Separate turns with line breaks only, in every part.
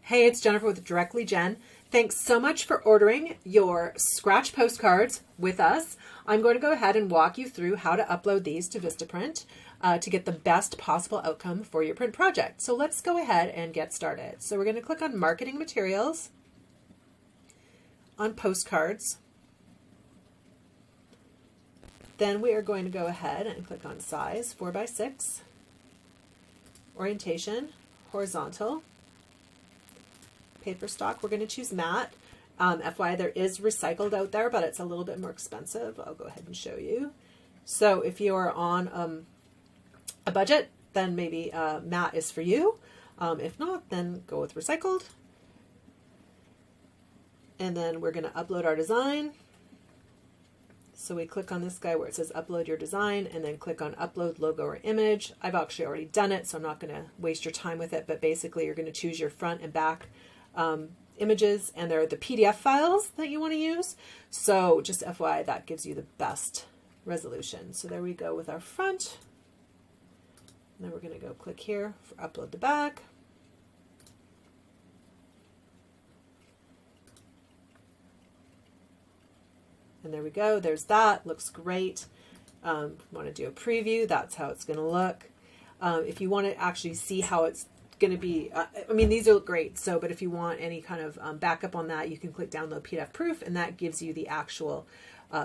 Hey, it's Jennifer with Directly Jen. Thanks so much for ordering your Scratch Postcards with us. I'm going to go ahead and walk you through how to upload these to Vistaprint to get the best possible outcome for your print project. So let's go ahead and get started. So we're going to click on Marketing Materials, on Postcards. Then we are going to go ahead and click on Size, 4x6, Orientation, Horizontal, Paper stock. We're going to choose matte. FYI, there is recycled out there, but it's a little bit more expensive. I'll go ahead and show you. So if you're on a budget, then maybe matte is for you. If not, then go with recycled. And then we're going to upload our design. So we click on this guy where it says upload your design and then click on upload logo or image. I've actually already done it, so I'm not going to waste your time with it, but basically you're going to choose your front and back images, and they're the PDF files that you want to use. So just FYI, that gives you the best resolution. So there we go with our front. And then we're going to go click here for upload the back. And there we go. There's that. Looks great. Want to do a preview. That's how it's going to look. If you want to actually see how it's going to be, I mean, these look great. So, but if you want any kind of backup on that, you can click download PDF proof, and that gives you the actual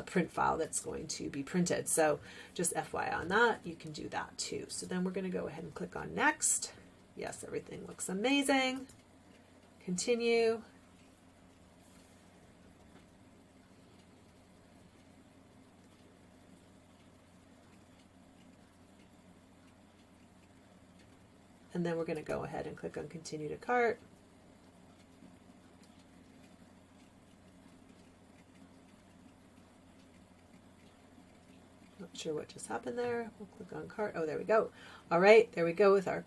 print file that's going to be printed. So just FYI on that, you can do that too. So then we're going to go ahead and click on next. Yes, everything looks amazing. Continue. And then we're going to go ahead and click on continue to cart. Not sure what just happened there. We'll click on cart. Oh, there we go. All right, there we go with our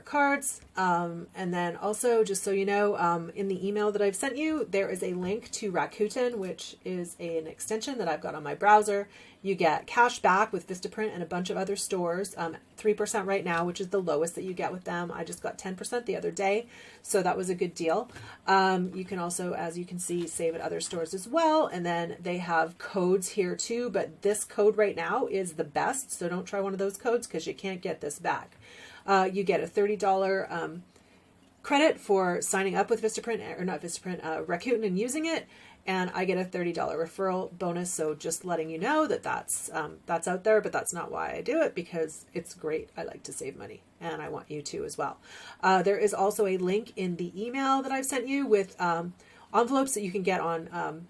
cards. And then also, just so you know, in the email that I've sent you, there is a link to Rakuten, which is an extension that I've got on my browser. You get cash back with Vistaprint and a bunch of other stores, 3% right now, which is the lowest that you get with them. I just got 10% the other day, so that was a good deal. You can also, as you can see, save at other stores as well. And then they have codes here too, but this code right now is the best, so don't try one of those codes because you can't get this back. You get a $30 credit for signing up with Vistaprint, or not Vistaprint, Rakuten, and using it. And I get a $30 referral bonus. So just letting you know that that's out there, but that's not why I do it, because it's great. I like to save money, and I want you to as well. There is also a link in the email that I've sent you with envelopes that you can get on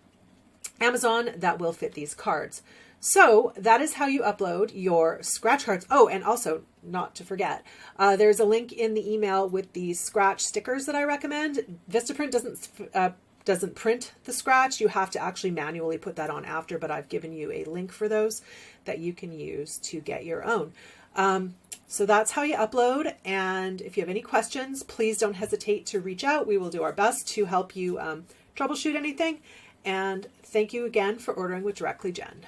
Amazon that will fit these cards. So that is how you upload your scratch cards. Oh, and also, not to forget, there's a link in the email with the scratch stickers that I recommend. Vistaprint doesn't print the scratch. You have to actually manually put that on after, but I've given you a link for those that you can use to get your own. So that's how you upload. And if you have any questions, please don't hesitate to reach out. We will do our best to help you troubleshoot anything. And thank you again for ordering with Directly Jen.